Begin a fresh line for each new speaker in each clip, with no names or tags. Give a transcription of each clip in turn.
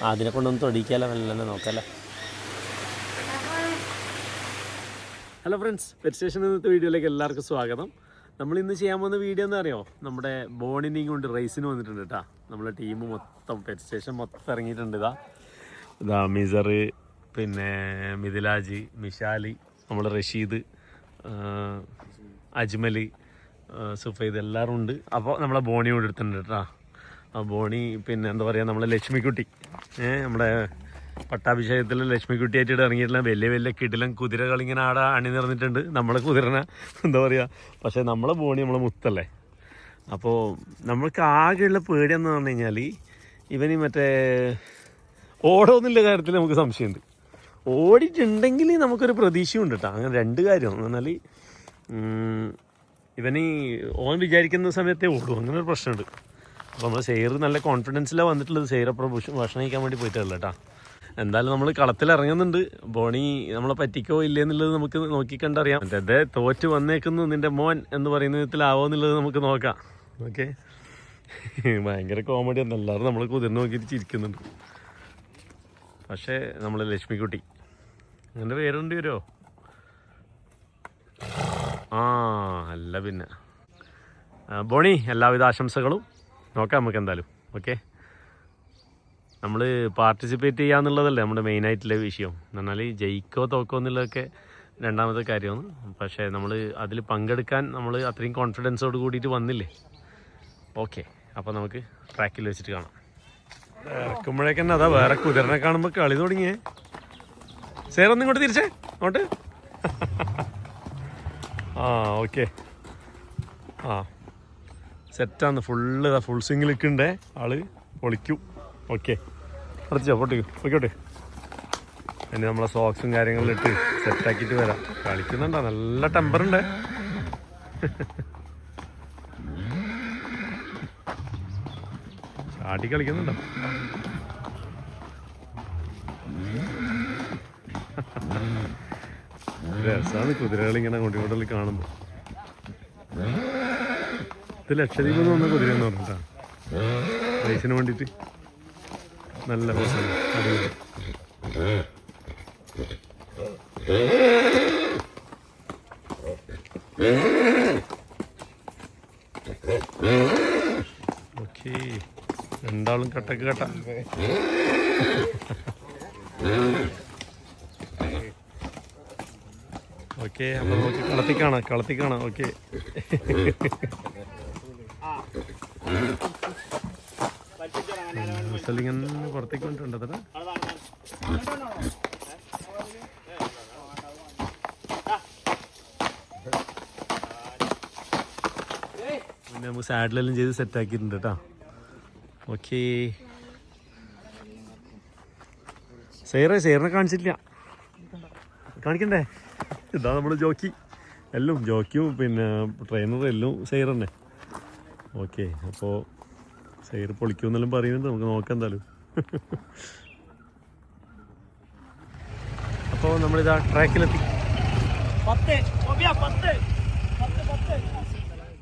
അതിനെ കൊണ്ടൊന്ന് തൊടിക്കാലോ, മെല്ലെ നോക്കാലോ. ഹലോ ഫ്രണ്ട്സ്, പെറ്റ് സ്റ്റേഷൻ ഇന്നത്തെ വീഡിയോയിലേക്ക് എല്ലാവർക്കും സ്വാഗതം. നമ്മളിന്ന് ചെയ്യാൻ പോകുന്ന വീഡിയോ എന്താ അറിയോ, നമ്മുടെ ബോണിനെയും കൊണ്ട് റേസിന് വന്നിട്ടുണ്ട് കേട്ടോ. നമ്മളെ ടീം മൊത്തം പെറ്റ് സ്റ്റേഷൻ മൊത്തം ഇറങ്ങിയിട്ടുണ്ട്. ഇതാ മിസർ, പിന്നെ മിഥിലാജ്, മിഷാലി, നമ്മുടെ റഷീദ്, അജ്മൽ, സുഫൈദ് എല്ലാവരും ഉണ്ട്. അപ്പോൾ നമ്മളെ ബോണി കൊണ്ട് എടുത്തിട്ടുണ്ട് കേട്ടോ. ആ ബോണി പിന്നെ എന്താ പറയുക, നമ്മളെ ലക്ഷ്മിക്കുട്ടി, നമ്മുടെ പട്ടാഭിഷേകത്തിൽ ലക്ഷ്മിക്കുട്ടിയായിട്ട് ഇറങ്ങിയിട്ടുള്ള വലിയ വലിയ കിടിലൻ കുതിരകൾ ഇങ്ങനെ ആടെ അണിനിറന്നിട്ടുണ്ട്. നമ്മളെ കുതിരനെ എന്താ പറയുക, പക്ഷേ നമ്മളെ ബോണി നമ്മളെ മുത്തല്ലേ. അപ്പോൾ നമ്മൾക്ക് ആകെയുള്ള പേടിയെന്ന് പറഞ്ഞു കഴിഞ്ഞാൽ ഇവന് മറ്റേ ഓടോന്നുള്ള കാര്യത്തിൽ നമുക്ക് സംശയമുണ്ട്. ഓടിയിട്ടുണ്ടെങ്കിൽ നമുക്കൊരു പ്രതീക്ഷയുണ്ട് കേട്ടോ. അങ്ങനെ രണ്ട് കാര്യം എന്ന് പറഞ്ഞാൽ ഇവന് ഓൻ വിചാരിക്കുന്ന സമയത്തേ ഓടും, അങ്ങനെ ഒരു പ്രശ്നമുണ്ട്. അപ്പോൾ നമ്മൾ സെയർ നല്ല കോൺഫിഡൻസിലാണ് വന്നിട്ടുള്ളത്. സെയർ അപ്പുറം ഭക്ഷണം കഴിക്കാൻ വേണ്ടി പോയിട്ടുള്ളൂ കേട്ടോ. എന്തായാലും നമ്മൾ കളത്തിൽ ഇറങ്ങുന്നുണ്ട്. ബോണി നമ്മളെ പറ്റിക്കോ ഇല്ലേ എന്നുള്ളത് നമുക്ക് നോക്കിക്കണ്ടറിയാം. അതെ, തോറ്റ് വന്നേക്കുന്നു നിൻ്റെ മോൻ എന്ന് പറയുന്ന വിധത്തിലാവോ എന്നുള്ളത് നമുക്ക് നോക്കാം. ഓക്കെ, ഭയങ്കര കോമഡി ആണ്. എല്ലാവരും നമ്മൾ കുതിർന്ന് നോക്കിയിട്ട് ചിരിക്കുന്നുണ്ട്. പക്ഷേ നമ്മൾ ലക്ഷ്മിക്കുട്ടി, അങ്ങനെ പേരുണ്ട് വരുമോ? അല്ല പിന്നെ ബോണി, എല്ലാവിധ ആശംസകളും. നോക്കാം നമുക്ക് എന്തായാലും. ഓക്കെ, നമ്മൾ പാർട്ടിസിപ്പേറ്റ് ചെയ്യാന്നുള്ളതല്ലേ നമ്മുടെ മെയിനായിട്ടുള്ള വിഷയം. എന്ന് പറഞ്ഞാൽ ജയിക്കോ തോക്കോ എന്നുള്ളതൊക്കെ രണ്ടാമത്തെ കാര്യമാണ്. പക്ഷേ നമ്മൾ അതിൽ പങ്കെടുക്കാൻ നമ്മൾ അത്രയും കോൺഫിഡൻസോട് കൂടിയിട്ട് വന്നില്ലേ. ഓക്കെ, അപ്പോൾ നമുക്ക് ട്രാക്കിൽ വെച്ചിട്ട് കാണാം. ഇറക്കുമ്പോഴേക്ക് തന്നെ അതാ വേറെ കുതിരനെ കാണുമ്പോൾ കളി തുടങ്ങിയേ. സേറൊന്നും ഇങ്ങോട്ട് തിരിച്ചേ, അങ്ങോട്ട്. ഓക്കെ, സെറ്റാന്ന്. ഫുൾ സ്വിങ്ങിൽ നിൽക്കണ്ടേ ആള്, പൊളിക്കും. ഓക്കെ, അടച്ചോ, പൊട്ടിക്കോട്ടെ. ഇനി നമ്മളെ സോക്സും കാര്യങ്ങളും ഇട്ട് സെറ്റാക്കിയിട്ട് വരാം. കളിക്കുന്നുണ്ടോ, നല്ല ടെമ്പറുണ്ട്. ചാടി കളിക്കുന്നുണ്ടോ? രസമാണ് കുതിരകളിങ്ങനെ അങ്ങോട്ടും ഇങ്ങോട്ടും കാണുമ്പോൾ. ഇത് ലക്ഷദ്വീപിൽ നിന്ന് വന്ന കുതിരയെന്ന് പറഞ്ഞിട്ടാ, റേസിന് വേണ്ടിയിട്ട്. നല്ല രസമാണ്, അടിപൊളി. ഓക്കെ, രണ്ടാളും കട്ടക്ക് കട്ട. ഓക്കെ, അപ്പോൾ നമുക്ക് കളത്തിക്കാണാം. ഓക്കെ, ഇങ്ങനെ പുറത്തേക്ക് കൊണ്ടുണ്ട്. പിന്നെ നമുക്ക് സാഡിലെല്ലാം ചെയ്ത് സെറ്റാക്കിയിട്ടുണ്ട് കേട്ടോ. ഓക്കെ, സെയറിനെ കാണിച്ചിട്ടില്ല, കാണിക്കണ്ടേ? ഇതാ നമ്മൾ ജോക്കി, എല്ലാം ജോക്കിയും പിന്നെ ട്രെയിനറും എല്ലാം സെയർ തന്നെ. ഓക്കെ, അപ്പോൾ സെയർ പൊളിക്കുമെന്നെല്ലാം പറയുന്നുണ്ട്, നമുക്ക് നോക്കാം എന്തായാലും. അപ്പോൾ നമ്മളിതാ ട്രാക്കിലെത്തി.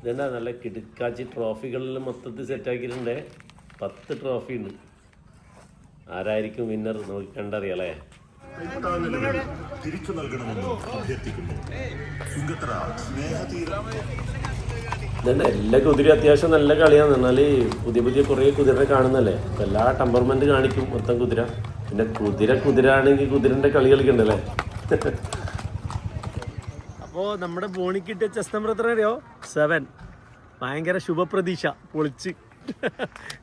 ഇതെന്താ നല്ല കിടുക്കാച്ചി ട്രോഫികളിൽ മൊത്തത്തിൽ സെറ്റാക്കിയിട്ടുണ്ട്. 10 ട്രോഫി ഉണ്ട്. ആരായിരിക്കും വിന്നർ നോക്കി കണ്ടറിയാലേ.
തിരിച്ചു നൽകണമെന്ന് അഭ്യർത്ഥിക്കുന്നു.
ഇതന്നെ എല്ലാ കുതിരയും അത്യാവശ്യം നല്ല കളിയാന്ന് പറഞ്ഞാൽ പുതിയ കുറേ കുതിരനെ കാണുന്നല്ലേ. അപ്പം എല്ലാ ടെമ്പർമെൻറ്റ് കാണിക്കും മൊത്തം കുതിര. പിന്നെ കുതിര ആണെങ്കിൽ കുതിരൻ്റെ കളി കളിക്കണ്ടല്ലേ. അപ്പോൾ നമ്മുടെ ബോണിക്കിട്ട് ചെസ് നമ്പർ എത്ര അറിയോ? 7. ഭയങ്കര ശുഭപ്രതീക്ഷ, പൊളിച്ച്.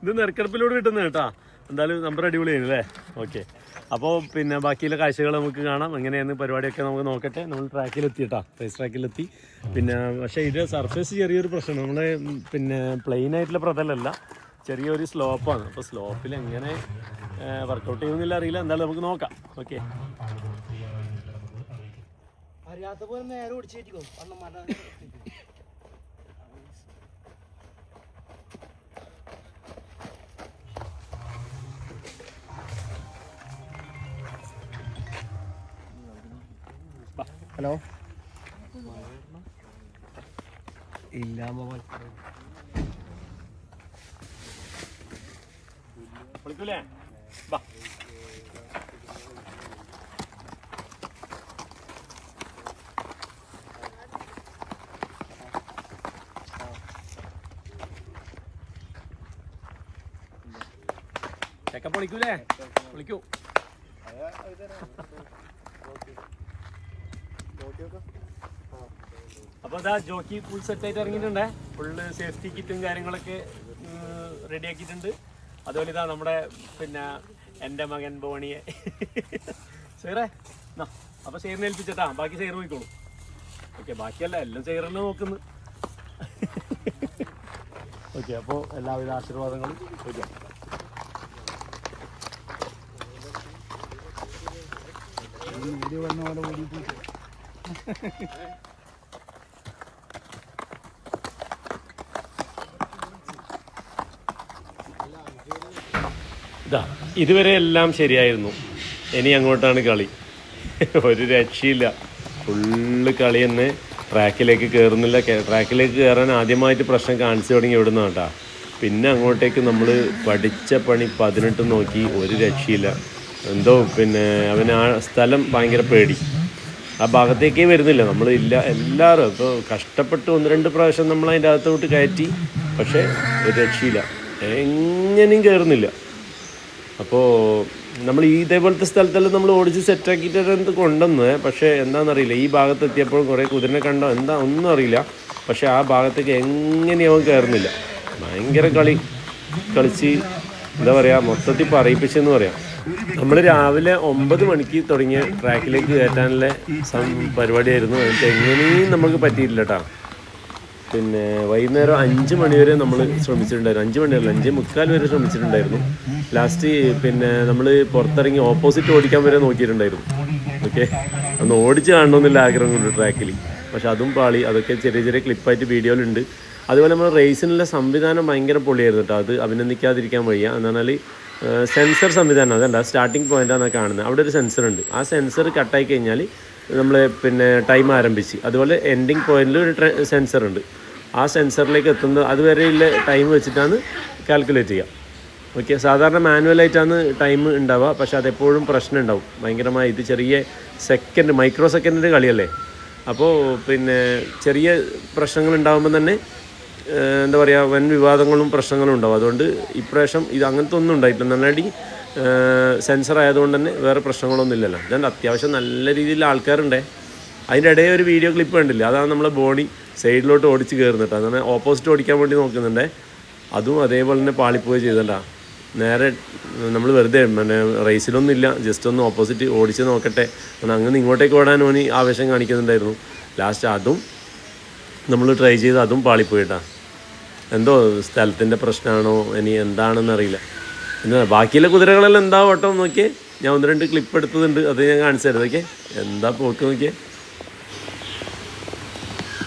ഇത് നെറുക്കെടുപ്പിലൂടെ കിട്ടുന്നത് കേട്ടോ. എന്തായാലും നമ്പർ അടിപൊളിയാണ് അല്ലേ. ഓക്കെ, അപ്പോൾ പിന്നെ ബാക്കിയുള്ള കാഴ്ചകൾ നമുക്ക് കാണാം. എങ്ങനെയാണ് പരിപാടിയൊക്കെ നമുക്ക് നോക്കട്ടെ. നമ്മൾ ട്രാക്കിലെത്തി കേട്ടോ, റേസ് ട്രാക്കിലെത്തി. പിന്നെ പക്ഷേ ഇത് സർഫേസ് ചെറിയൊരു പ്രശ്നം. നമ്മുടെ പിന്നെ പ്ലെയിൻ ആയിട്ടുള്ള പ്രതലല്ല, ചെറിയൊരു സ്ലോപ്പാണ്. അപ്പോൾ സ്ലോപ്പിൽ എങ്ങനെ വർക്കൗട്ട് ചെയ്യുന്നില്ല അറിയില്ല. എന്തായാലും നമുക്ക് നോക്കാം. ഓക്കെ, അറിയാത്ത പോലെ നേരെ ഓടിച്ചേറ്റിക്കോ. ഹലോ, പൊളിക്കൂലേ? വാ. ചെക്ക പൊളിക്കൂലേ? പൊളിക്കൂ. അപ്പോൾ അതാ ജോക്കി ഫുൾ സെറ്റായിട്ട് ഇറങ്ങിയിട്ടുണ്ടേ. ഫുള്ള് സേഫ്റ്റി കിറ്റും കാര്യങ്ങളൊക്കെ റെഡി ആക്കിയിട്ടുണ്ട്. അതുപോലെ ഇതാ നമ്മുടെ പിന്നെ എൻ്റെ മകൻ ബോണിയെ സേറേ എന്നാ അപ്പോൾ സേറിനെ ഏൽപ്പിച്ചിട്ടാ, ബാക്കി സേറ് പോയിക്കോളൂ. ഓക്കെ, ബാക്കിയല്ല എല്ലാം സേറിനെ നോക്കുന്നു. ഓക്കെ, അപ്പോൾ എല്ലാവിധ ആശീർവാദങ്ങളും. ഓക്കെ,
വീഡിയോ വന്ന പോലെ ഓടിയിട്ട്
ഇതാ ഇതുവരെ എല്ലാം ശരിയായിരുന്നു. ഇനി അങ്ങോട്ടാണ് കളി. ഒരു രക്ഷയില്ല. ഫുള്ള് കളി തന്നെ. ട്രാക്കിലേക്ക് കയറുന്നില്ല. ട്രാക്കിലേക്ക് കയറാൻ ആദ്യമായിട്ട് പ്രശ്നം കാണിച്ചു തുടങ്ങി എവിടെ നിന്നാണ് കേട്ടോ. പിന്നെ അങ്ങോട്ടേക്ക് നമ്മൾ പഠിച്ച പണി 18 നോക്കി, ഒരു രക്ഷയില്ല. എന്തോ പിന്നെ അവന് ആ സ്ഥലം ഭയങ്കര പേടി. ആ ഭാഗത്തേക്കേ വരുന്നില്ല. നമ്മൾ ഇല്ല എല്ലാവരും ഇപ്പോൾ കഷ്ടപ്പെട്ട് 1-2 പ്രാവശ്യം നമ്മൾ അതിൻ്റെ അകത്തോട്ട് കയറ്റി, പക്ഷേ ഒരു രക്ഷയില്ല, എങ്ങനെയും കയറുന്നില്ല. അപ്പോൾ നമ്മൾ ഇതേപോലത്തെ സ്ഥലത്തെല്ലാം നമ്മൾ ഓടിച്ച് സെറ്റാക്കിയിട്ട് കൊണ്ടുവന്ന്, പക്ഷേ എന്താണെന്നറിയില്ല, ഈ ഭാഗത്ത് എത്തിയപ്പോൾ കുറേ കുതിരനെ കണ്ടോ എന്താ ഒന്നും അറിയില്ല. പക്ഷേ ആ ഭാഗത്തേക്ക് എങ്ങനെയാവും കയറുന്നില്ല. ഭയങ്കര കളിച്ച് എന്താ പറയുക, മൊത്തത്തിൽ പറയിപ്പിച്ചെന്ന് പറയാം. നമ്മൾ രാവിലെ 9 മണിക്ക് തുടങ്ങിയ ട്രാക്കിലേക്ക് കയറ്റാനുള്ള പരിപാടിയായിരുന്നു. എന്നിട്ട് എങ്ങനെയും നമുക്ക് പറ്റിയിട്ടില്ല കേട്ടോ. പിന്നെ വൈകുന്നേരം 5 മണി വരെ നമ്മൾ ശ്രമിച്ചിട്ടുണ്ടായിരുന്നു. 5 മണിയല്ല, 5:45 വരെ ശ്രമിച്ചിട്ടുണ്ടായിരുന്നു. ലാസ്റ്റ് പിന്നെ നമ്മൾ പുറത്തിറങ്ങി ഓപ്പോസിറ്റ് ഓടിക്കാൻ വരെ നോക്കിയിട്ടുണ്ടായിരുന്നു. ഓക്കെ, അന്ന് ഓടിച്ച് കാണണമെന്നില്ല ആഗ്രഹം കൊണ്ട് ട്രാക്കിൽ. പക്ഷെ അതും പാളി. അതൊക്കെ ചെറിയ ചെറിയ ക്ലിപ്പായിട്ട് വീഡിയോയിലുണ്ട്. അതുപോലെ നമ്മൾ റേസിനുള്ള സംവിധാനം ഭയങ്കര പൊളിയായിരുന്നു കേട്ടോ. അത് അഭിനന്ദിക്കാതിരിക്കാൻ വയ്യ. എന്ന് പറഞ്ഞാൽ സെൻസർ സംവിധാനം, അതല്ല സ്റ്റാർട്ടിങ് പോയിൻ്റാണ് കാണുന്നത്. അവിടെ ഒരു സെൻസർ ഉണ്ട്. ആ സെൻസർ കട്ടായി കഴിഞ്ഞാൽ നമ്മൾ പിന്നെ ടൈം ആരംഭിച്ച്, അതുപോലെ എൻഡിങ് പോയിന്റിൽ ഒരു സെൻസർ ഉണ്ട്. ആ സെൻസറിലേക്ക് എത്തുന്നത് അതുവരെയുള്ള ടൈം വെച്ചിട്ടാണ് കാൽക്കുലേറ്റ് ചെയ്യുക. ഓക്കെ, സാധാരണ മാനുവലായിട്ടാണ് ടൈം ഉണ്ടാവുക. പക്ഷേ അതെപ്പോഴും പ്രശ്നം ഉണ്ടാവും ഭയങ്കരമായി. ഇത് ചെറിയ സെക്കൻഡ്, മൈക്രോ സെക്കൻഡിൻ്റെ കളിയല്ലേ. അപ്പോൾ പിന്നെ ചെറിയ പ്രശ്നങ്ങൾ ഉണ്ടാകുമ്പോൾ തന്നെ എന്താ പറയുക, വൻ വിവാദങ്ങളും പ്രശ്നങ്ങളും ഉണ്ടാവും. അതുകൊണ്ട് ഇപ്രാവശ്യം ഇത് അങ്ങനത്തെ ഒന്നും ഉണ്ടായിട്ടില്ല. നന്നായി സെൻസർ ആയതുകൊണ്ട് തന്നെ വേറെ പ്രശ്നങ്ങളൊന്നും ഇല്ലല്ലോ. അതുകൊണ്ട് അത്യാവശ്യം നല്ല രീതിയിൽ ആൾക്കാരുണ്ടേ. അതിൻ്റെ ഇടയിൽ ഒരു വീഡിയോ ക്ലിപ്പ് കണ്ടില്ല, അതാണ് നമ്മളെ ബോണി സൈഡിലോട്ട് ഓടിച്ച് കയറുന്നിട്ട്. അതാണ് ഓപ്പോസിറ്റ് ഓടിക്കാൻ വേണ്ടി നോക്കുന്നുണ്ടേ. അതും അതേപോലെ തന്നെ പാളിപ്പോയി ചെയ്തണ്ടാ. നേരെ നമ്മൾ വെറുതെ പിന്നെ റേസിലൊന്നും ഇല്ല, ജസ്റ്റ് ഒന്ന് ഓപ്പോസിറ്റ് ഓടിച്ച് നോക്കട്ടെ. അങ്ങനെ ഇങ്ങോട്ടേക്ക് ഓടാൻ ഓനി ആവേശം കാണിക്കുന്നുണ്ടായിരുന്നു. ലാസ്റ്റ് അതും നമ്മൾ ട്രൈ ചെയ്ത് അതും പാളിപ്പോയിട്ടാ. എന്തോ സ്ഥലത്തിൻ്റെ പ്രശ്നമാണോ ഇനി എന്താണെന്നറിയില്ല. പിന്നെ ബാക്കിയുള്ള കുതിരകളെല്ലാം എന്താ ഓട്ടം നോക്കിയേ. ഞാൻ 1-2 ക്ലിപ്പ് എടുത്തതുണ്ട്, അത് ഞാൻ കാണിച്ചു തരാം. നോക്കിയേ എന്താ പോക്ക് നോക്കിയേ.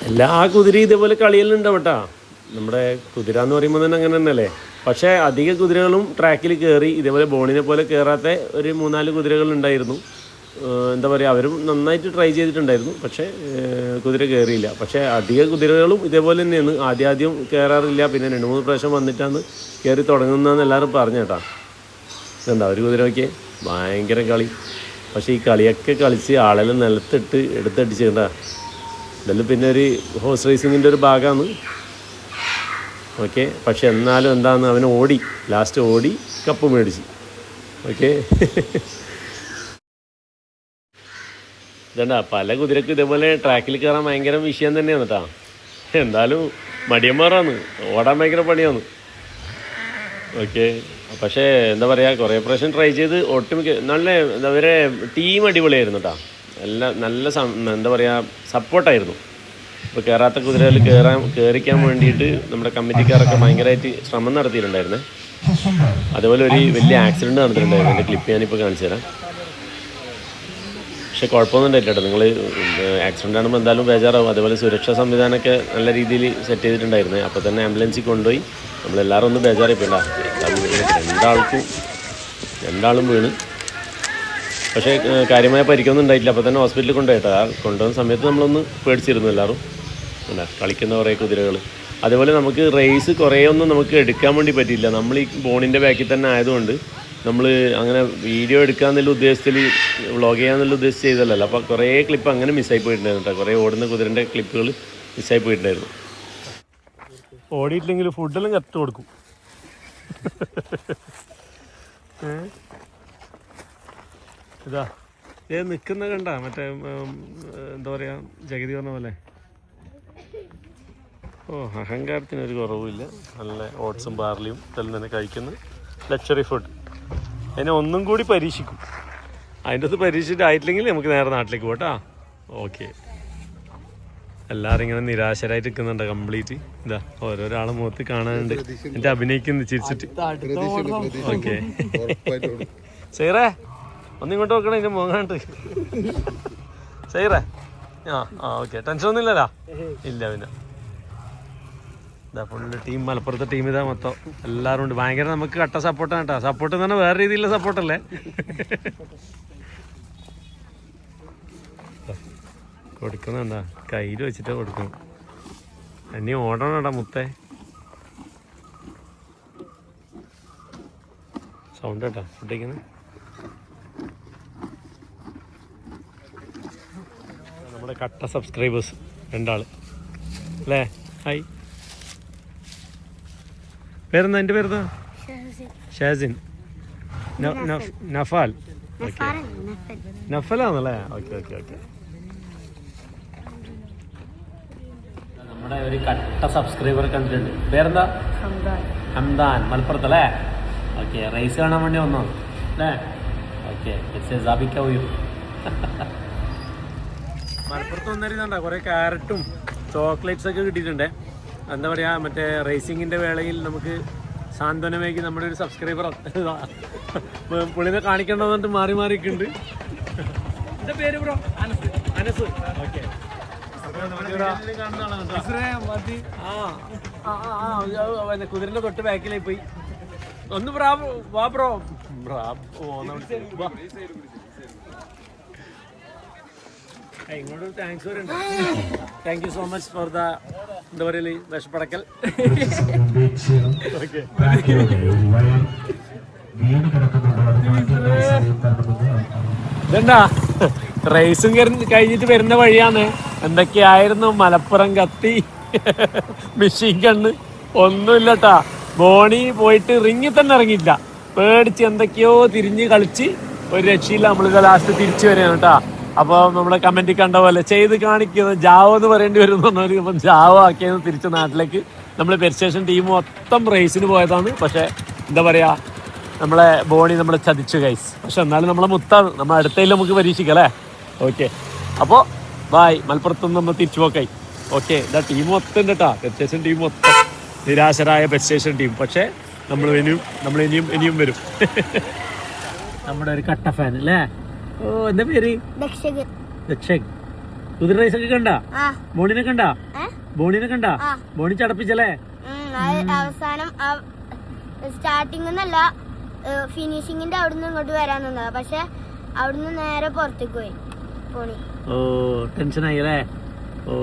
എല്ലാ കുതിരയും ഇതേപോലെ കളിയെല്ലാം ഉണ്ടാവും കേട്ടോ. നമ്മുടെ കുതിര എന്ന് പറയുമ്പോൾ തന്നെ അങ്ങനെ തന്നെയല്ലേ. പക്ഷേ അധിക കുതിരകളും ട്രാക്കിൽ കയറി. ഇതേപോലെ ബോണിനെ പോലെ കയറാത്ത ഒരു 3-4 കുതിരകളുണ്ടായിരുന്നു. എന്താ പറയുക, അവരും നന്നായിട്ട് ട്രൈ ചെയ്തിട്ടുണ്ടായിരുന്നു. പക്ഷേ കുതിര കയറിയില്ല. പക്ഷേ അധിക കുതിരകളും ഇതേപോലെ തന്നെയാണ്. ആദ്യം കയറാറില്ല, പിന്നെ 2-3 പ്രാവശ്യം വന്നിട്ടാണ് കയറി തുടങ്ങുന്നതെന്ന് എല്ലാവരും പറഞ്ഞു കേട്ടോ. ഇതുണ്ടോ ഒരു കുതിര നോക്കിയേ, ഭയങ്കര കളി. പക്ഷേ ഈ കളിയൊക്കെ കളിച്ച് ആളെല്ലാം നിലത്തിട്ട് എടുത്തടിച്ച് കേട്ടാ. ഇതെല്ലാം പിന്നെ ഒരു ഹോഴ്സ് റേസിങ്ങിൻ്റെ ഒരു ഭാഗമാണ്. ഓക്കെ, പക്ഷെ എന്നാലും എന്താണെന്ന് അവന് ഓടി, ലാസ്റ്റ് ഓടി കപ്പ് മേടിച്ച്. ഓക്കെ, ഇതണ്ടാ പല കുതിരക്കും ഇതേപോലെ ട്രാക്കിൽ കയറാൻ ഭയങ്കര വിഷയം തന്നെയാണ് കേട്ടോ. എന്തായാലും മടിയന്മാരാണ്, ഓടാൻ ഭയങ്കര പണിയാണ്. ഓക്കെ, പക്ഷേ എന്താ പറയുക, കുറേ പ്രാവശ്യം ട്രൈ ചെയ്ത് ഒട്ടുമിക്ക നല്ല അവരെ ടീം അടിപൊളിയായിരുന്നു കേട്ടോ. നല്ല എന്താ പറയുക, സപ്പോർട്ടായിരുന്നു. ഇപ്പോൾ കയറാത്ത കുതിരയിൽ കയറിക്കാൻ വേണ്ടിയിട്ട് നമ്മുടെ കമ്മിറ്റിക്കാരൊക്കെ ഭയങ്കരമായിട്ട് ശ്രമം നടത്തിയിട്ടുണ്ടായിരുന്നേ. അതുപോലെ ഒരു വലിയ ആക്സിഡൻറ്റ് നടത്തിയിട്ടുണ്ടായിരുന്നു. എൻ്റെ ക്ലിപ്പ് ഞാനിപ്പോൾ കാണിച്ചു തരാം. പക്ഷേ കുഴപ്പമൊന്നും ഉണ്ടായില്ല കേട്ടോ. നിങ്ങൾ ആക്സിഡൻ്റ് ആകുമ്പോൾ എന്തായാലും ബേജാറാവും. അതുപോലെ സുരക്ഷാ സംവിധാനമൊക്കെ നല്ല രീതിയിൽ സെറ്റ് ചെയ്തിട്ടുണ്ടായിരുന്നേ. അപ്പോൾ തന്നെ ആംബുലൻസിൽ കൊണ്ടുപോയി നമ്മളെല്ലാവരും ഒന്ന് ബേജാറായിപ്പോണ്ടാ. രണ്ടാളും വീണ്. പക്ഷേ കാര്യമായ പരിക്കൊന്നും ഉണ്ടായിട്ടില്ല. അപ്പോൾ തന്നെ ഹോസ്പിറ്റലിൽ കൊണ്ടുപോയിട്ടാ. കൊണ്ടുപോകുന്ന സമയത്ത് നമ്മളൊന്ന് പേടിച്ചിരുന്നു എല്ലാവരും. അല്ല കളിക്കുന്ന കുറേ കുതിരകൾ. അതേപോലെ നമുക്ക് റേസ് കുറേ ഒന്നും നമുക്ക് എടുക്കാൻ വേണ്ടി പറ്റിയില്ല. നമ്മൾ ഈ ബോണിൻ്റെ ബാക്കിൽ തന്നെ ആയതുകൊണ്ട് നമ്മൾ അങ്ങനെ വീഡിയോ എടുക്കാമെന്നുള്ള ഉദ്ദേശത്തിൽ വ്ളോഗ് ചെയ്യാമെന്നുള്ള ഉദ്ദേശിച്ച് ചെയ്തല്ലോ. അപ്പോൾ കുറേ ക്ലിപ്പ് അങ്ങനെ മിസ്സായി പോയിട്ടുണ്ടായിരുന്നു കേട്ടോ. കുറേ ഓടുന്ന കുതിരൻ്റെ ക്ലിപ്പുകൾ മിസ്സായി പോയിട്ടുണ്ടായിരുന്നു. ഓടിയിട്ടില്ലെങ്കിൽ ഫുഡെല്ലാം കറക്റ്റ് കൊടുക്കും. ഇതാ നിൽക്കുന്ന കണ്ട മറ്റേ എന്താ പറയുക ജഗതി പറഞ്ഞ പോലെ. അഹങ്കാരത്തിനൊരു കുറവുമില്ല. നല്ല ഓട്സും ബാർലിയും ഇതെല്ലാം തന്നെ കഴിക്കുന്ന ലക്ഷറി ഫുഡ്. അതിനെ ഒന്നും കൂടി പരീക്ഷിക്കും. അതിൻ്റെ അത് പരീക്ഷിച്ചിട്ടായിട്ടില്ലെങ്കിൽ നമുക്ക് നേരെ നാട്ടിലേക്ക് പോട്ടാ. ഓക്കെ. എല്ലാവരും ഇങ്ങനെ നിരാശരായിട്ട് നിൽക്കുന്നുണ്ട് കംപ്ലീറ്റ്. ഇതാ ഓരോരാളെ മുഖത്ത് കാണാനുണ്ട്. എന്നിട്ട് അഭിനയിക്കുന്നു ചിരിച്ചിട്ട്. ഓക്കെ സൈറേ ഒന്നിങ്ങോട്ട് നോക്കണം. ഇതിൻ്റെ മുഖാണ്ട് സൈറേ. ഓക്കെ ടെൻഷൻ ഒന്നും ഇല്ലല്ലോ. ഇല്ല പിന്നെ ഇതാ ഫുള്ള് ടീം മലപ്പുറത്തെ ടീം ഇതാ മൊത്തം എല്ലാവരും ഉണ്ട്. ഭയങ്കര നമുക്ക് കട്ട സപ്പോർട്ടാണ് കേട്ടോ. സപ്പോർട്ട് എന്ന് പറഞ്ഞാൽ വേറെ രീതിയിലുള്ള സപ്പോർട്ടല്ലേ. കൊടുക്കുന്നുണ്ടാ കയ്യിൽ വെച്ചിട്ട് കൊടുക്കണം. എന്നെ ഓടണം കേട്ടാ മുത്തേ. സൗണ്ട് കേട്ടാ ഫുഡിക്കുന്നത്. നമ്മുടെ കട്ട സബ്സ്ക്രൈബേഴ്സ് 2 ആള് അല്ലേ. ഹായ്. പേരെന്താ? എൻ്റെ പേരെന്താ? ഷാസിൻ. നഫാൽ. ഓക്കെ നഫലാന്നല്ലേ. Okay okay okay. നമ്മുടെ ഒരു കട്ട സബ്സ്ക്രൈബർ കണ്ടിട്ടുണ്ട്. പേരെന്താ? ഹംദാൻ. മലപ്പുറത്തല്ലേ. ഓക്കെ റേസ് കാണാൻ വേണ്ടി വന്നോ അല്ലേ. ഓക്കെ മലപ്പുറത്ത് വന്നിരുന്നുണ്ടോ കുറേ ക്യാരറ്റും ചോക്ലേറ്റ്സ് ഒക്കെ കിട്ടിയിട്ടുണ്ട്. എന്താ പറയുക മറ്റേ റേസിങ്ങിൻ്റെ വേളയിൽ നമുക്ക് സാന്ത്വനമേക്ക് നമ്മുടെ ഒരു സബ്സ്ക്രൈബർ പുള്ളിനെ കാണിക്കേണ്ടതുകൊണ്ട് മാറി മാറിയിട്ടുണ്ട്. എൻ്റെ പേര് ബ്രോ അനസ്. അനസ്. ഓക്കെ കുതിരന്റെ തൊട്ട് ബാക്കിലായി പോയി. ഒന്ന് വാ ബ്രോ. ഇങ്ങോട്ട് താങ്ക്സ് പറയുന്നുണ്ട്. Thank you so much for the എന്താ പറയല് വിഷപ്പടക്കൽ. ഇതെന്താ റേസും കഴിഞ്ഞിട്ട് വരുന്ന വഴിയാന്ന്. എന്തൊക്കെയായിരുന്നു മലപ്പുറം കത്തി, മെഷീൻ കണ്ണ് ഒന്നുമില്ലട്ടാ. ബോണി പോയിട്ട് റിങ്ങിൽ തന്നെ ഇറങ്ങിയില്ല. പേടിച്ച് എന്തൊക്കെയോ തിരിഞ്ഞ് കളിച്ച് ഒരു രക്ഷയില്ല. നമ്മളിത് ലാസ്റ്റ് തിരിച്ചു വരികയാണ് കേട്ടാ. അപ്പോൾ നമ്മുടെ കമൻറ്റിൽ കണ്ട പോലെ ചെയ്ത് കാണിക്കുന്നത് ജാവോ എന്ന് പറയേണ്ടി വരും എന്ന് പറഞ്ഞാൽ ഇപ്പം ജാവോ ആക്കിയത് തിരിച്ച് നാട്ടിലേക്ക്. നമ്മൾ പെരിസ്റ്റേഷൻ ടീം മൊത്തം റേസിന് പോയതാണ്. പക്ഷേ എന്താ പറയുക നമ്മളെ ബോണി നമ്മളെ ചതിച്ചു ഗൈസ്. പക്ഷെ എന്നാലും നമ്മളെ മുത്താണ്. നമ്മൾ അടുത്തതിൽ നമുക്ക് പരീക്ഷിക്കാം അല്ലേ. ഓക്കെ അപ്പോൾ ബായ്. മലപ്പുറത്തുനിന്ന് നമ്മൾ തിരിച്ചു പോക്കായി. ഓക്കെ ഇതാ ടീം മൊത്തം ഉണ്ട് കേട്ടോ. പെരിസ്റ്റേഷൻ ടീം മൊത്തം നിരാശരായ പെരിസ്റ്റേഷൻ ടീം. പക്ഷേ നമ്മൾ ഇനിയും വരും. നമ്മുടെ ഒരു കട്ട ഫാൻ അല്ലേ. ഓ എന്താ പേര്? ദക്ഷക്. കുതിര റേസ് ഒക്കെ കണ്ട? ബോണിനെ കണ്ട? ബോണിനെ കണ്ട? ബോണി ചടപ്പിച്ചല്ലേ?
അവസാനം സ്റ്റാർട്ടിംഗ് എന്നല്ല ഫിനിഷിങ്ങിന്റെ അവിടുന്ന് ഇങ്ങോട്ട് വരാൻ നിന്നതാ. പക്ഷെ അവിടുന്ന് നേരെ പുറത്തേക്ക് പോയി ബോണി.
ഓ ടെൻഷനായി അല്ലേ. ഓ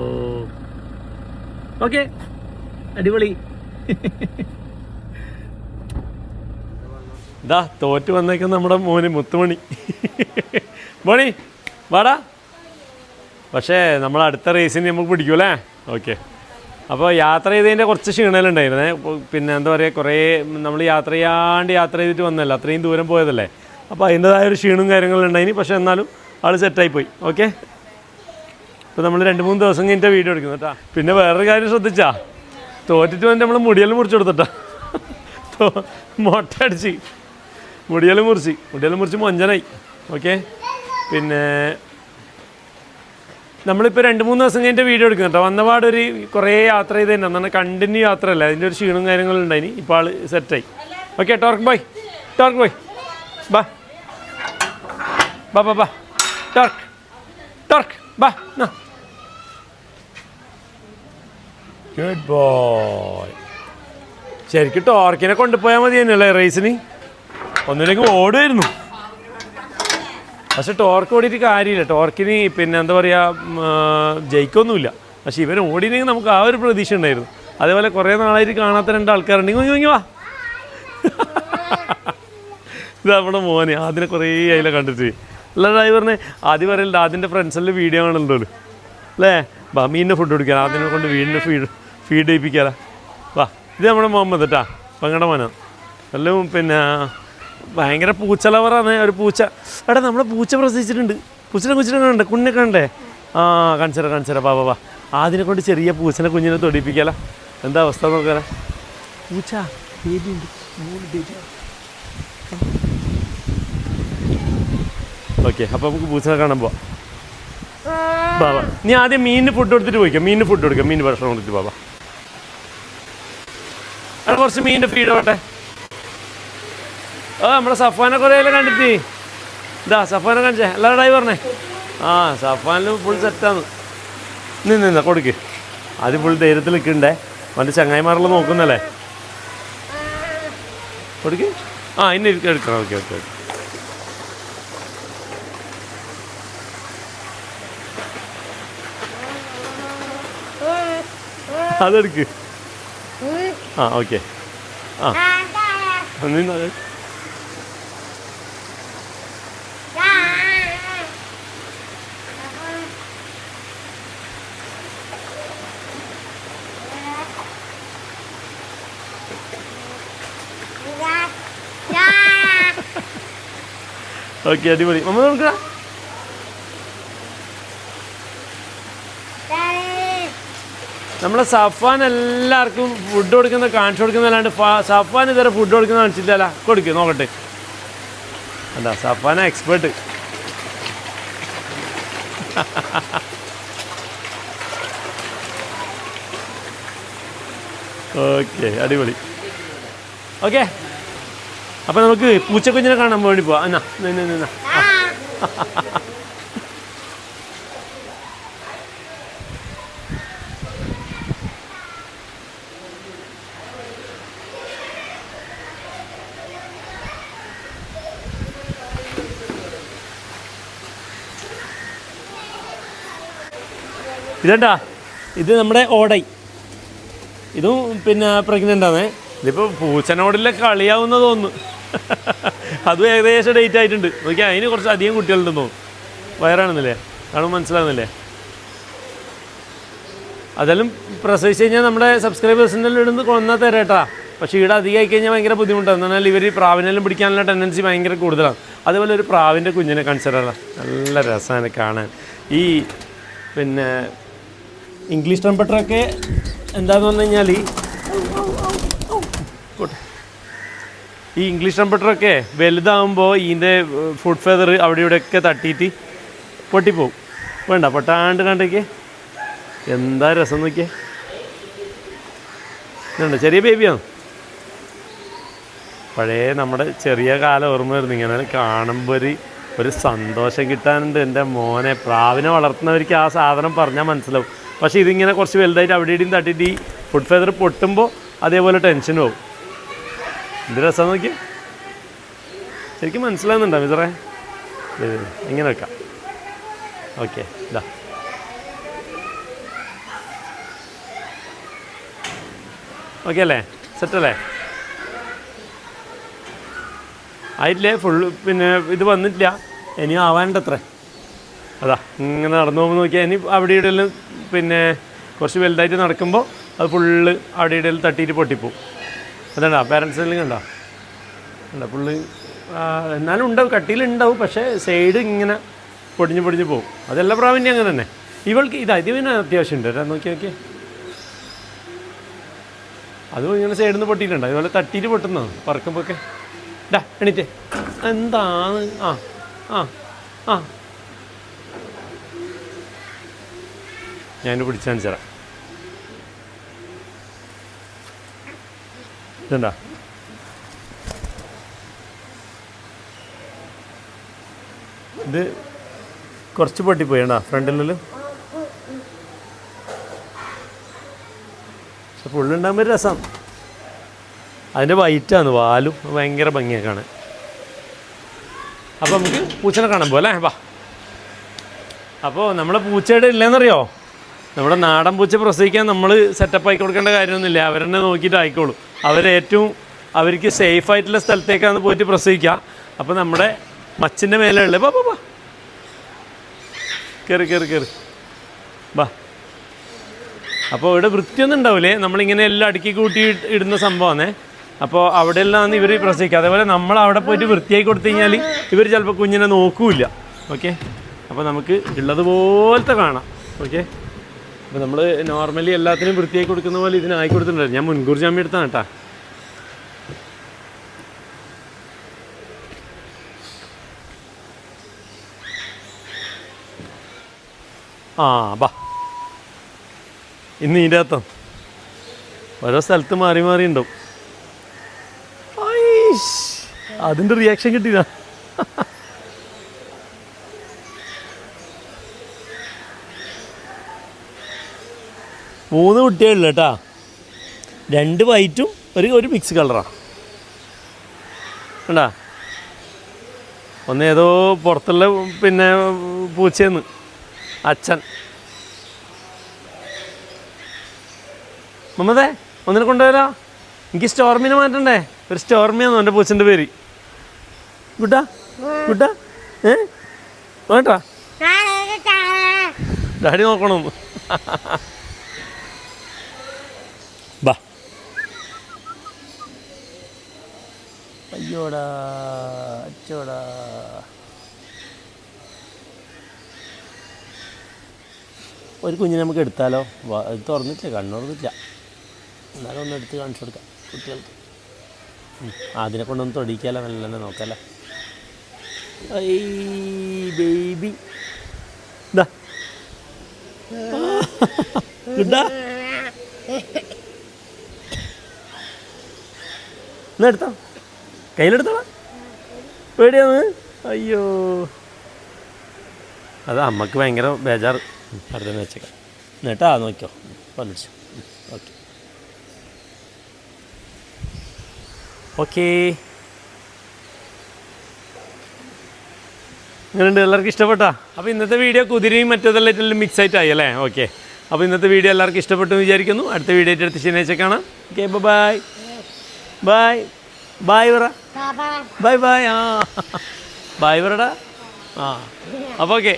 ഓക്കെ അടിപൊളി. ഇതാ തോറ്റ് വന്നേക്കുന്ന നമ്മുടെ മോന് മുത്തുമണി. മോണി വാടാ. പക്ഷേ നമ്മൾ അടുത്ത റേസിന് നമുക്ക് പിടിക്കൂല്ലേ. ഓക്കെ അപ്പോൾ യാത്ര ചെയ്തതിൻ്റെ കുറച്ച് ക്ഷീണലുണ്ടായിരുന്നേ. പിന്നെ എന്താ പറയുക കുറേ നമ്മൾ യാത്ര ചെയ്തിട്ട് വന്നല്ലോ. അത്രയും ദൂരം പോയതല്ലേ. അപ്പോൾ അതിൻ്റെതായ ഒരു ക്ഷീണവും കാര്യങ്ങളും ഉണ്ടായിന്. പക്ഷേ എന്നാലും ആൾ സെറ്റായിപ്പോയി. ഓക്കെ ഇപ്പോൾ നമ്മൾ 2-3 ദിവസം കഴിഞ്ഞിട്ട് വീഡിയോ എടുക്കുന്നു കേട്ടോ. പിന്നെ വേറൊരു കാര്യം ശ്രദ്ധിച്ചാ തോറ്റിട്ട് വന്നിട്ട് നമ്മൾ മുടിയെല്ലാം മുറിച്ച് കൊടുത്തിട്ടാ. മൊട്ട അടിച്ച് മുടിയെല്ലാം മുറിച്ച് മൊഞ്ചനായി. ഓക്കെ പിന്നെ നമ്മളിപ്പോൾ 2-3 ദിവസം കഴിഞ്ഞിട്ട് വീഡിയോ എടുക്കുന്നു കേട്ടോ. വന്നപാടൊരു കുറേ യാത്ര ചെയ്ത് തന്നെ എന്നാൽ കണ്ടിന്യൂ യാത്ര അല്ല. അതിൻ്റെ ഒരു ക്ഷീണവും കാര്യങ്ങളും ഉണ്ടായിന്. ഇപ്പോൾ ആൾ സെറ്റായി. ഓക്കെ ടോർക്ക് ബോയ് ബാ ബാ ബാ ബാ ടോർക്ക് ബാ. Good boy. ശരിക്കും ടോർക്കിനെ കൊണ്ടുപോയാൽ മതി തന്നെയല്ലേ റേസിന്. ഒന്നിലേക്ക് ഓടുമായിരുന്നു. പക്ഷെ ടോർക്ക് ഓടിയിട്ട് കാര്യമില്ല. ടോർക്കിന് പിന്നെ എന്താ പറയുക ജയിക്കൊന്നുമില്ല. പക്ഷെ ഇവൻ ഓടിനെങ്കിൽ നമുക്ക് ആ ഒരു പ്രതീക്ഷ ഉണ്ടായിരുന്നു. അതേപോലെ കുറേ നാളായിട്ട് കാണാത്ത 2 ആൾക്കാരുണ്ട്. ഇങ്ങ് വാ. ഇത് നമ്മുടെ മോനെ അതിനെ കുറേ അതിലെ കണ്ടിട്ട് അല്ല ഡ്രൈവറിനെ ആദ്യം പറയലുണ്ട് അതിൻ്റെ ഫ്രണ്ട്സിൻ്റെ വീഡിയോ കാണുന്നുണ്ടോ അല്ലേ? വാ മീനിനെ ഫുഡ് കൊടുക്കാൻ അതിനെ കൊണ്ട് വീടിനെ ഫീഡ് ചെയ്യിപ്പിക്കാല. വാ ഇത് നമ്മുടെ മുഹമ്മദ് കേട്ടാ പങ്ങളുടെ മോനാണ്. എല്ലാം പിന്നെ ഭയങ്കര പൂച്ചലവറാണ്. ഒരു പൂച്ച എടാ നമ്മളെ പൂച്ച പ്രസവിച്ചിട്ടുണ്ട്. പൂച്ചനെ കണ്ടേ കുഞ്ഞിനെ കണ്ടേ? ആ കാണിച്ചരാ വാ അതിനെ കൊണ്ട് ചെറിയ പൂച്ചനെ കുഞ്ഞിനെ തൊടിപ്പിക്കാല. എന്താ അവസ്ഥ നോക്കാല. പൂച്ച ബേബിയുണ്ട്. ഓക്കെ അപ്പോൾ നമുക്ക് പൂച്ചനെ കാണാൻ പോവാം. ബാബാ നീ ആദ്യം മീനിന് ഫുഡ് കൊടുത്തിട്ട് പോയിക്കാം. മീനിന് ഫുഡ് കൊടുക്കാം. മീൻ ഭക്ഷണം കൊടുത്തിട്ട് ബാബാ. അവിടെ കുറച്ച് മീനിൻ്റെ ഫീഡ് ആവട്ടെ. നമ്മുടെ സഫാനെ കുറേ കണ്ടിട്ട് ഇതാ സഫാനെ കാണിച്ചേ എല്ലാവരും ഡ്രൈവറിനെ. ആ സഫാനിൽ ഫുൾ സെറ്റാണ്. നിന്ന കൊടുക്ക്. ആദ്യം ഫുൾ ധൈര്യത്തിൽ നിൽക്കണ്ടേ. മറ്റേ ചങ്ങായിമാരെല്ലാം നോക്കുന്നല്ലേ. കൊടുക്ക്. ആ ഇന്നെ എടുക്കണം. ഓക്കെ അതെടുക്ക്. ആ ഓക്കെ. ആ നിന്ന് ഓക്കെ അടിപൊളി. നമ്മൾ നോക്കുക. നമ്മളെ സഫാൻ എല്ലാവർക്കും ഫുഡ് കൊടുക്കുന്ന കാണിച്ചു കൊടുക്കുന്നതല്ലാണ്ട് സഫാൻ ഇതുവരെ ഫുഡ് കൊടുക്കുന്ന കാണിച്ചില്ലല്ല. കൊടുക്ക് നോക്കട്ടെ. എന്താ സഫാന എക്സ്പേർട്ട്. ഓക്കെ അടിപൊളി. ഓക്കെ അപ്പം നമുക്ക് പൂച്ചക്കുഞ്ഞിനെ കാണാൻ വേണ്ടി പോവാം. എന്നാ നിന്ന ഇതേട്ടാ ഇത് നമ്മുടെ ഓടൈ. ഇതും പിന്നെ പ്രഗ്നൻ്റ് ആണ്. ഇതിപ്പോൾ പൂച്ചനോടില്ല കളിയാവുന്ന തോന്നുന്നു. അതും ഏകദേശം ഡേറ്റ് ആയിട്ടുണ്ട്. നോക്കിയാൽ അതിന് കുറച്ച് അധികം കുട്ടികളുണ്ടെന്ന് തോന്നുന്നു. വയറാണെന്നില്ലേ കാണുമ്പോൾ മനസ്സിലാവുന്നില്ലേ. അതെല്ലാം പ്രസവിച്ച് കഴിഞ്ഞാൽ നമ്മുടെ സബ്സ്ക്രൈബേഴ്സിൻ്റെ ഇടുന്ന് കൊന്നാൽ തരേട്ടാ. പക്ഷേ ഇവിടെ അധികമായി കഴിഞ്ഞാൽ ഭയങ്കര ബുദ്ധിമുട്ടാണ്. എന്നാൽ ഇവർ പ്രാവിനെല്ലാം പിടിക്കാനുള്ള ടെൻഡൻസി ഭയങ്കര കൂടുതലാണ്. അതേപോലെ ഒരു പ്രാവിൻ്റെ കുഞ്ഞിനെ കൺസിഡർ നല്ല രസമാണ് കാണാൻ. ഈ പിന്നെ ഇംഗ്ലീഷ് ട്രംപറ്ററൊക്കെ എന്താണെന്ന് പറഞ്ഞു കഴിഞ്ഞാൽ ഈ ഇംഗ്ലീഷ് ട്രംപറ്ററൊക്കെ വലുതാകുമ്പോൾ ഇതിൻ്റെ ഫുഡ് ഫെദർ അവിടെ ഇവിടെയൊക്കെ തട്ടിയിട്ട് പൊട്ടിപ്പോവും. വേണ്ട പൊട്ടാണ്ട് കണ്ടേക്ക് എന്താ രസം നോക്കിയേ. ഇതുണ്ട് ചെറിയ ബേബിയാണ്. പഴയ നമ്മുടെ ചെറിയ കാലം ഓർമ്മ വരുന്നു. ഇങ്ങനെ കാണുമ്പോൾ ഒരു സന്തോഷം കിട്ടാനുണ്ട്. എൻ്റെ മോനെ പ്രാവിനെ വളർത്തുന്നവർക്ക് ആ സാധനം പറഞ്ഞാൽ മനസ്സിലാവും. പക്ഷേ ഇതിങ്ങനെ കുറച്ച് വലുതായിട്ട് അവിടെ ഇവിടെയും തട്ടിയിട്ട് ഈ ഫുഡ് ഫെദർ പൊട്ടുമ്പോൾ അതേപോലെ ടെൻഷൻ പോകും. എന്ത് രസം നോക്കി ശരിക്കും മനസ്സിലാകുന്നുണ്ടോ മിസറേ? ഇങ്ങനെ വെക്കാം. ഓക്കെ ഇതാ ഓക്കെ അല്ലേ? സെറ്റല്ലേ? ആയിട്ടില്ലേ? ഫുള്ള് പിന്നെ ഇത് വന്നിട്ടില്ല. ഇനി ആവാനുണ്ടത്രേ. അതാ ഇങ്ങനെ നടന്നു പോകുമ്പോൾ നോക്കിയാൽ ഇനി അവിടെ ഇവിടെയെല്ലാം പിന്നെ കുറച്ച് വലുതായിട്ട് നടക്കുമ്പോൾ അത് ഫുള്ള് അവിടെ ഇടയിൽ തട്ടിയിട്ട് പൊട്ടിപ്പോവും. അതാണ്ടാ പാരൻസിലും കണ്ടോ ഫുള്ള്. എന്നാലും ഉണ്ടാവും, കട്ടിയിലുണ്ടാവും. പക്ഷേ സൈഡ് ഇങ്ങനെ പൊടിഞ്ഞ് പോകും. അതെല്ലാം പ്രാവിൻ്റെ അങ്ങനെ തന്നെ. ഇവൾക്ക് ഇത് പിന്നെ അത്യാവശ്യം ഉണ്ട്. നോക്കി അതും ഇങ്ങനെ സൈഡിൽ നിന്ന് പൊട്ടിയിട്ടുണ്ട്. അതുപോലെ തട്ടിയിട്ട് പൊട്ടുന്നതാണ് പറക്കുമ്പോഴൊക്കെ. ഡാ എണീറ്റേ എന്താണ്? ആ ആ ആ ഞാൻ പിടിച്ച് കാണിച്ചു തരാം. ഇതുണ്ടോ? ഇത് കുറച്ച് പൊട്ടിപ്പോയിണ്ടാ ഫ്രണ്ടിലെല്ലാം. പക്ഷെ ഫുള്ളുണ്ടാകുമ്പോൾ ഒരു രസം. അതിൻ്റെ വൈറ്റാണ് വാലും ഭയങ്കര ഭംഗിയാണ് കാണാൻ. അപ്പോൾ നമുക്ക് പൂച്ചനെ കാണാൻ പോകാം അല്ലേ? വാ. അപ്പോൾ നമ്മളെ പൂച്ചയുടെ ഇല്ലെന്നറിയോ, നമ്മുടെ നാടൻ പൂച്ച പ്രസവിക്കാൻ നമ്മൾ സെറ്റപ്പ് ആക്കി കൊടുക്കേണ്ട കാര്യമൊന്നുമില്ല. അവരെന്നെ നോക്കിയിട്ട് ആയിക്കോളും. അവർക്ക് സേഫായിട്ടുള്ള സ്ഥലത്തേക്കാണ് പോയിട്ട് പ്രസവിക്കുക. അപ്പോൾ നമ്മുടെ മച്ചിൻ്റെ മേലെ ഉള്ളത് ബാ ബാ ബാ കയറി കയറി കയറി ബാ. അപ്പോൾ ഇവിടെ വൃത്തിയൊന്നും ഉണ്ടാവില്ലേ, നമ്മളിങ്ങനെ എല്ലാം അടുക്കി കൂട്ടി ഇടുന്ന സംഭവമാണേ. അപ്പോൾ അവിടെയെല്ലാം ഇവർ പ്രസവിക്കുക. അതേപോലെ നമ്മൾ അവിടെ പോയിട്ട് വൃത്തിയാക്കി കൊടുത്തു കഴിഞ്ഞാൽ ഇവർ ചിലപ്പോൾ കുഞ്ഞിനെ നോക്കൂല. ഓക്കെ, അപ്പോൾ നമുക്ക് ഉള്ളതുപോലത്തെ കാണാം. ഓക്കെ, അപ്പോൾ നമ്മൾ നോർമലി എല്ലാത്തിനും വൃത്തിയാക്കി കൊടുക്കുന്ന പോലെ ഇതിനായി കൊടുത്തിട്ടുണ്ടായിരുന്നു. ഞാൻ മുൻകൂർ ജാമ്യം എടുത്താണ് കേട്ടോ. ആ ബാ, ഇന്ന് ഇതിൻ്റെ അകത്തോ ഓരോ സ്ഥലത്ത് മാറി മാറി ഉണ്ടാവും. അതിൻ്റെ റിയാക്ഷൻ കിട്ടിയതാ. മൂന്ന് കുട്ടികളുള്ള കേട്ടാ, 2 വൈറ്റും ഒരു മിക്സ് കളറാണ്. കണ്ടാ, ഒന്ന് ഏതോ പുറത്തുള്ള പിന്നെ പൂച്ചയെന്ന് അച്ഛൻ. മമ്മതേ ഒന്നിനെ കൊണ്ടുവരാ, എനിക്ക് സ്റ്റോർമിനെ മാറ്റണ്ടേ. ഒരു സ്റ്റോർമിയാന്ന് എൻ്റെ പൂച്ചൻ്റെ പേര്. ഗുഡാ ഗുഡാ വേണ്ടാ, ഡാഡി നോക്കണമെന്ന്. ബാ, അയ്യോടാ അച്ചോടാ. ഒരു കുഞ്ഞിനെ നമുക്ക് എടുത്താലോ? ഇത് തുറന്നിട്ടില്ല, കണ്ണുറന്നിട്ടില്ല. എന്നാലും ഒന്ന് എടുത്ത് കാണിച്ചു കൊടുക്കാം കുട്ടികൾക്ക്. അതിനെ കൊണ്ടൊന്ന് തൊടിക്കാലോ, മെല്ലെ നോക്കാലോ. ഐ ബേബി ഇതാ ഗുഡാ, എന്നാ എടുത്തോ, കയ്യിലെടുത്തോളാം. പേടിയാന്ന്. അയ്യോ, അത് അമ്മക്ക് ഭയങ്കര ബേജാറ്. അടുത്തെന്ന് വെച്ചേക്കാം എന്നിട്ടാ, നോക്കിയോ പല്ലിച്ചു. ഓക്കെ ഓക്കേ, ഇങ്ങനെയുണ്ട്. എല്ലാവർക്കും ഇഷ്ടപ്പെട്ടാ? അപ്പോൾ ഇന്നത്തെ വീഡിയോ കുതിരയും മറ്റേതെല്ലാം മിക്സ് ആയിട്ടായി അല്ലേ? ഓക്കെ, അപ്പോൾ ഇന്നത്തെ വീഡിയോ എല്ലാവർക്കും ഇഷ്ടപ്പെട്ടു എന്ന് വിചാരിക്കുന്നു. അടുത്ത വീഡിയോ ആയിട്ട് അടുത്ത ശനിയാഴ്ച കാണാം. ഓക്കെ, ബൈ ബൈ ബൈ പറ, ബൈ ബൈ. ആ ബൈ പറടാ. ആ അപ്പോൾ ഓക്കെ.